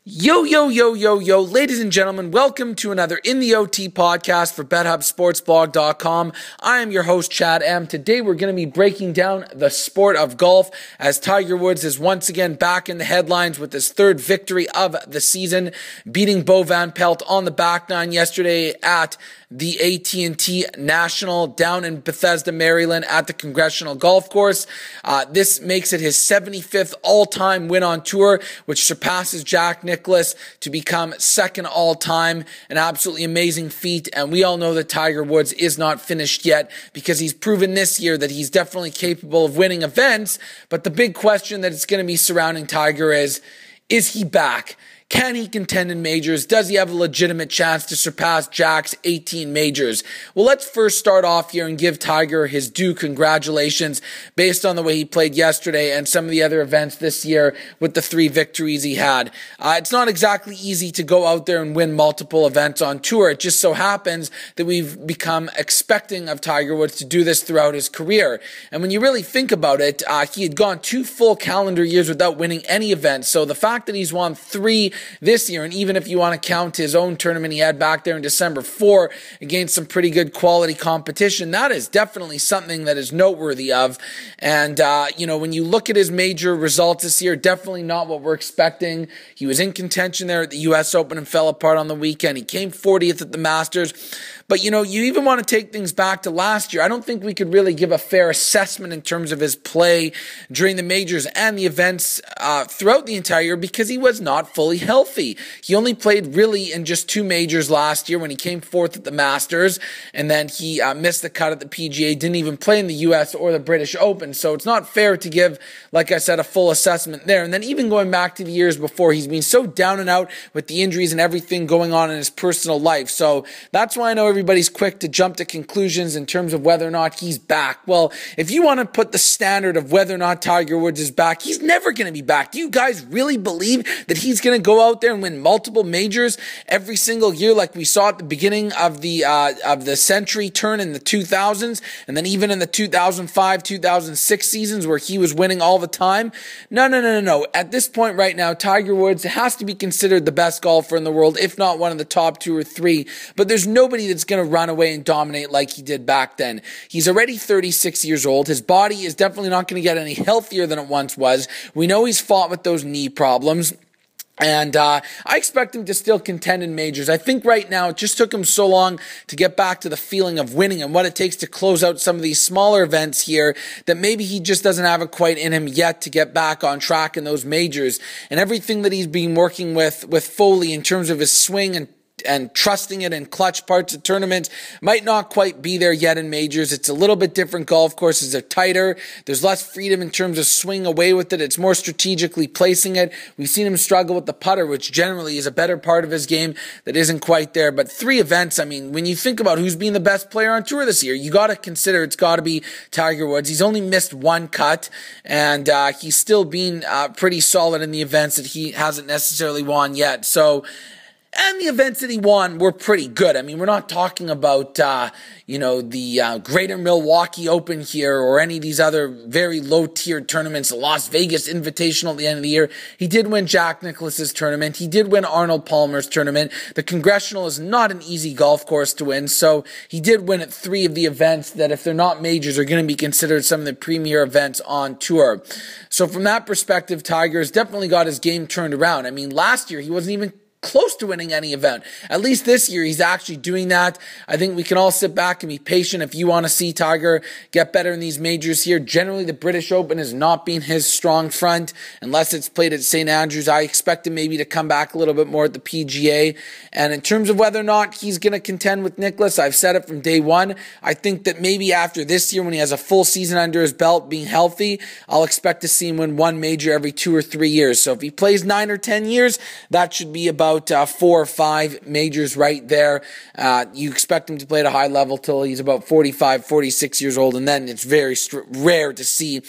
Yo, yo, yo, yo, yo, ladies and gentlemen, welcome to another In the OT podcast for BetHubb Sports Blog.com. I am your host, Chad M. Today we're going to be breaking down the sport of golf as Tiger Woods is once again back in the headlines with his third victory of the season, beating Bo Van Pelt on the back nine yesterday at the AT&T National down in Bethesda, Maryland at the Congressional Golf Course. This makes it his 75th all-time win on tour, which surpasses Jack Nicklaus to become second all-time. An absolutely amazing feat, and we all know that Tiger Woods is not finished yet because he's proven this year that he's definitely capable of winning events, but the big question that is going to be surrounding Tiger is he back? Can he contend in majors? Does he have a legitimate chance to surpass Jack's 18 majors? Well, let's first start off here and give Tiger his due congratulations based on the way he played yesterday and some of the other events this year with the 3 victories he had. It's not exactly easy to go out there and win multiple events on tour. It just so happens that we've become expecting of Tiger Woods to do this throughout his career. And when you really think about it, he had gone 2 full calendar years without winning any event. So the fact that he's won 3 this year, and even if you want to count his own tournament he had back there in December 4 against some pretty good quality competition, that is definitely something that is noteworthy of. And, when you look at his major results this year, definitely not what we're expecting. He was in contention there at the U.S. Open and fell apart on the weekend. He came 40th at the Masters. But, you even want to take things back to last year. I don't think we could really give a fair assessment in terms of his play during the majors and the events throughout the entire year because he was not fully healthy. He only played really in just 2 majors last year when he came 4th at the Masters, and then he missed the cut at the PGA, didn't even play in the U.S. or the British Open. So it's not fair to give, like I said, a full assessment there. And then even going back to the years before, he's been so down and out with the injuries and everything going on in his personal life. So that's why I know everybody's quick to jump to conclusions in terms of whether or not he's back. Well, if you want to put the standard of whether or not Tiger Woods is back, he's never going to be back. Do you guys really believe that he's going to go out there and win multiple majors every single year like we saw at the beginning of the century turn in the 2000s and then even in the 2005, 2006 seasons where he was winning all the time? No. At this point right now, Tiger Woods has to be considered the best golfer in the world, if not one of the top 2 or 3. But there's nobody that's going to run away and dominate like he did back then. He's already 36 years old. His body is definitely not going to get any healthier than it once was. We know he's fought with those knee problems. And I expect him to still contend in majors. I think right now it just took him so long to get back to the feeling of winning and what it takes to close out some of these smaller events here that maybe he just doesn't have it quite in him yet to get back on track in those majors. And everything that he's been working with Foley in terms of his swing and trusting it in clutch parts of tournaments might not quite be there yet in majors. It's a little bit different. Golf courses are tighter. There's less freedom in terms of swing away with it. It's more strategically placing it. We've seen him struggle with the putter, which generally is a better part of his game that isn't quite there. But 3 events, when you think about who's been the best player on tour this year, you got to consider it's got to be Tiger Woods. He's only missed 1 cut, and he's still been pretty solid in the events that he hasn't necessarily won yet. And the events that he won were pretty good. We're not talking about, the Greater Milwaukee Open here or any of these other very low-tiered tournaments, the Las Vegas Invitational at the end of the year. He did win Jack Nicklaus's tournament. He did win Arnold Palmer's tournament. The Congressional is not an easy golf course to win, so he did win at 3 of the events that, if they're not majors, are going to be considered some of the premier events on tour. So from that perspective, Tiger has definitely got his game turned around. Last year he wasn't even close to winning any event. At least this year, he's actually doing that. I think we can all sit back and be patient if you want to see Tiger get better in these majors here. Generally, the British Open has not been his strong front unless it's played at St. Andrews. I expect him maybe to come back a little bit more at the PGA. And in terms of whether or not he's going to contend with Nicklaus, I've said it from day one. I think that maybe after this year, when he has a full season under his belt, being healthy, I'll expect to see him win 1 major every 2 or 3 years. So if he plays 9 or 10 years, that should be about about 4 or 5 majors right there. You expect him to play at a high level till he's about 45, 46 years old, and then it's very rare to see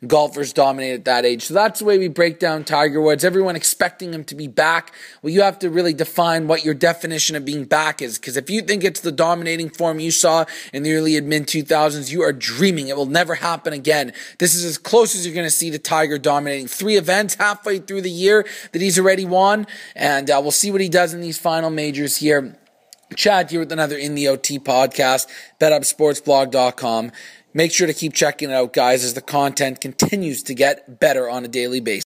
golfers dominate at that age. So that's the way we break down Tiger Woods. Everyone expecting him to be back. Well, you have to really define what your definition of being back is, because if you think it's the dominating form you saw in the early and mid-2000s, you are dreaming. It will never happen again. This is as close as you're going to see to Tiger dominating 3 events halfway through the year that he's already won, and we'll see what he does in these final majors here. Chad here with another In the OT podcast, BetHubbSportsBlog.com. Make sure to keep checking it out, guys, as the content continues to get better on a daily basis.